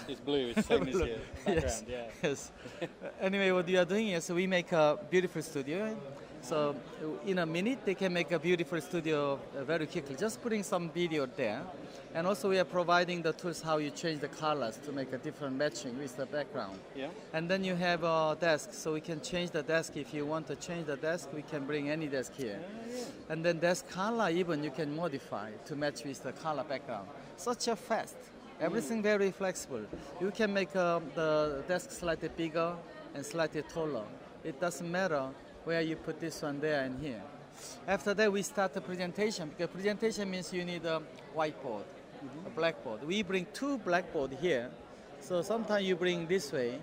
It's blue, it's same as Blue. your Yes. background, yeah. Yes. Anyway, what we are doing is we make a beautiful studio. So in a minute, they can make a beautiful studio very quickly. Just putting some video there. And also we are providing the tools how you change the colors to make a different matching with the background. Yeah. And then you have a desk, so we can change the desk. If you want to change the desk, we can bring any desk here. Yeah. And then desk color even you can modify to match with the color background. Such a fast. Everything very flexible. You can make the desk slightly bigger and slightly taller. It doesn't matter where you put this one there and here. After that, we start the presentation, because presentation means you need a whiteboard, a blackboard. We bring two blackboard here. So sometimes you bring this way,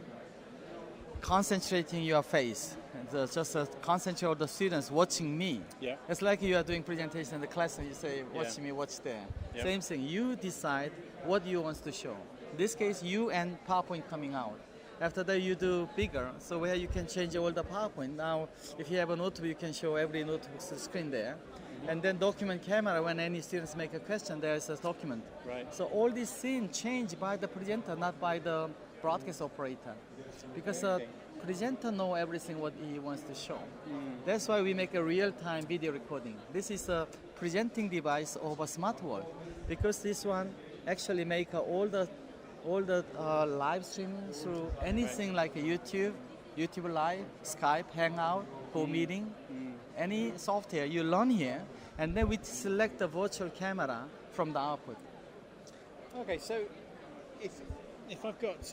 concentrating your face. And just concentrate on the students watching me. Yeah. It's like you are doing presentation in the class and you say, watch me, watch there. Yeah. Same thing, you decide what you want to show. In this case, you and PowerPoint coming out. After that, you do bigger, so where you can change all the PowerPoint. Now, if you have a notebook, you can show every notebook screen there. And then document camera, when any students make a question, there is a document. Right. So all these scenes changed by the presenter, not by the broadcast operator. Because presenter know everything what he wants to show. That's why we make a real-time video recording. This is a presenting device of a smart world, because this one actually make all the live streaming through anything like a YouTube Live, Skype, Hangout, GoMeeting, any software you learn here, and then we select the virtual camera from the output. Okay, so if I've got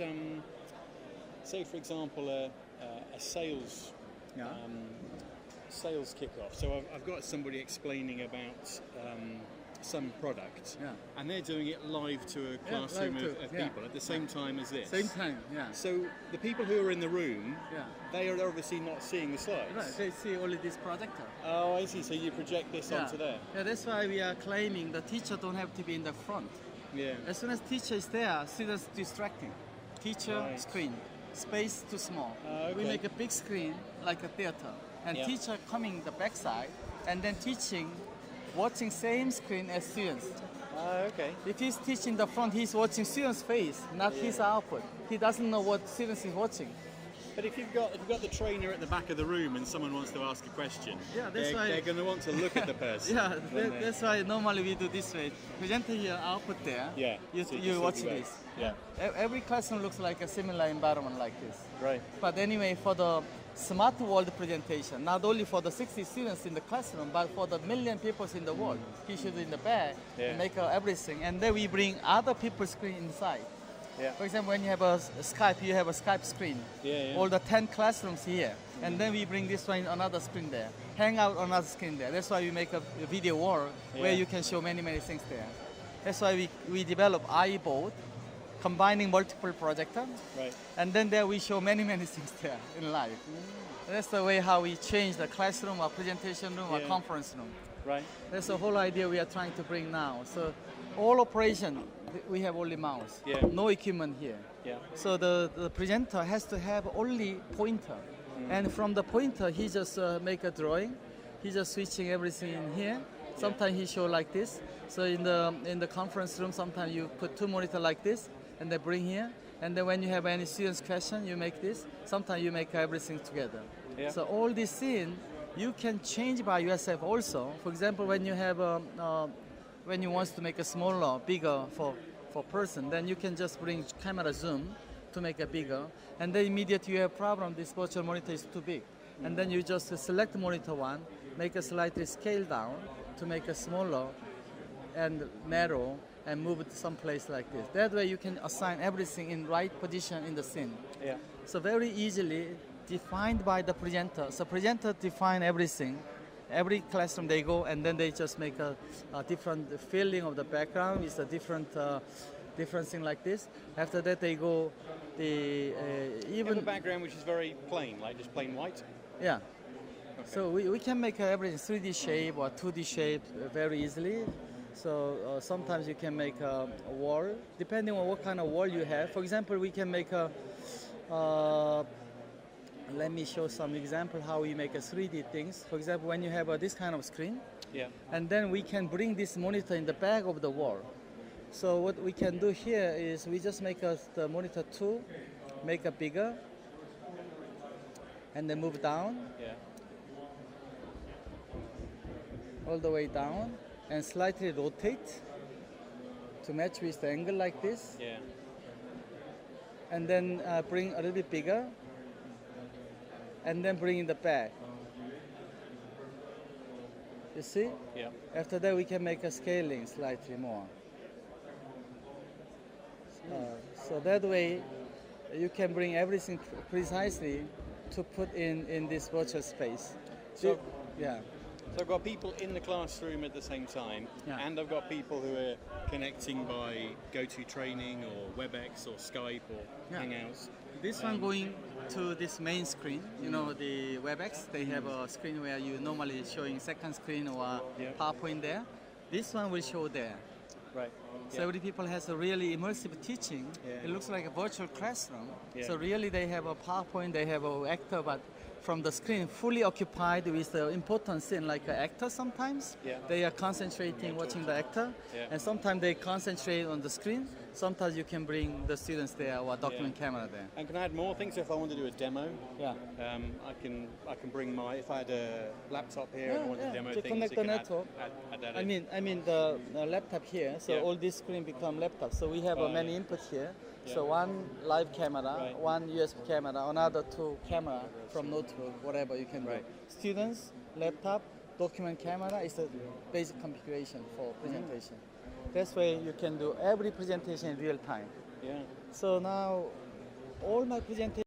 say for example a sales sales kickoff. So I've got somebody explaining about some product, and they're doing it live to a classroom of people at the same time as this. Same time, yeah. So the people who are in the room, they are obviously not seeing the slides. Right, they see only this projector. Oh, I see. So you project this onto there. Yeah, that's why we are claiming the teacher don't have to be in the front. Yeah. As soon as teacher is there, students distracting. Teacher, screen, space too small. Okay. We make a big screen like a theater, and teacher coming the backside, and then teaching, watching same screen as students. Okay. If he's teaching the front, he's watching students' face, not his output. He doesn't know what students is watching. But if you've got the trainer at the back of the room and someone wants to ask a question, that's why they're going to want to look at the person. That's why normally we do this way. Presenter here, output there. Yeah. You're watching this. Yeah. Every classroom looks like a similar environment like this. Right. But anyway, for the smart world presentation, not only for the 60 students in the classroom, but for the million people in the world, he should in the back make everything, and then we bring other people's screen inside. Yeah. For example, when you have a Skype, you have a Skype screen. All the 10 classrooms here, and then we bring this one another screen there. Hangout another screen there. That's why we make a video wall where you can show many things there. That's why we develop iBoard, combining multiple projectors. Right. And then there we show many things there in live. That's the way how we change the classroom or presentation room or conference room. Right. That's the whole idea we are trying to bring now. So all operation, we have only mouse. No equipment here. So the presenter has to have only pointer. And from the pointer, he just make a drawing. He's just switching everything in here. Sometimes he show like this. So in the conference room, sometimes you put two monitor like this, and they bring here. And then when you have any students' question, you make this. Sometimes you make everything together. So all this scene, you can change by yourself also. For example, when you have when you want to make a smaller, bigger for person, then you can just bring camera zoom to make it bigger. And then immediately you have problem, this virtual monitor is too big. And then you just select monitor one, make a slightly scale down to make it smaller and narrow, and move it to some place like this. That way you can assign everything in right position in the scene. So very easily defined by the presenter. So presenter define everything. Every classroom they go, and then they just make a different feeling of the background. It's a different thing like this. After that they go even a background which is very plain, like just plain white. Yeah. Okay. So we can make everything 3D shape or 2D shape very easily. So sometimes you can make a wall, depending on what kind of wall you have. For example, we can make a, let me show some example how we make a 3D things. For example, when you have this kind of screen, and then we can bring this monitor in the back of the wall. So what we can do here is we just make the monitor 2, make it bigger, and then move down. Yeah. All the way down, and slightly rotate to match with the angle like this. Yeah. And then bring a little bit bigger, and then bring in the back. You see? Yeah. After that, we can make a scaling slightly more. So that way, you can bring everything precisely to put in this virtual space. So, yeah. So I've got people in the classroom at the same time, and I've got people who are connecting by GoToTraining or WebEx or Skype or Hangouts. This one going to this main screen, you know, the WebEx, they have a screen where you normally showing second screen or PowerPoint there. This one will show there. Right. So every people has a really immersive teaching. It looks like a virtual classroom. So really they have a PowerPoint, they have an actor, but from the screen fully occupied with the important scene like an actor sometimes. They are concentrating watching the actor, and sometimes they concentrate on the screen. Sometimes you can bring the students there or document camera there. And can I add more things? If I want to do a demo, I can bring my, if I had a laptop here and I want to demo to things, connect the network. add that I mean the laptop here, so all this screen become laptop. So we have many inputs here. So one live camera, one USB camera, another 2 camera from notebook, whatever you can do. Students, laptop, document camera is the basic configuration for presentation. That's why you can do every presentation in real time. So now all my presentations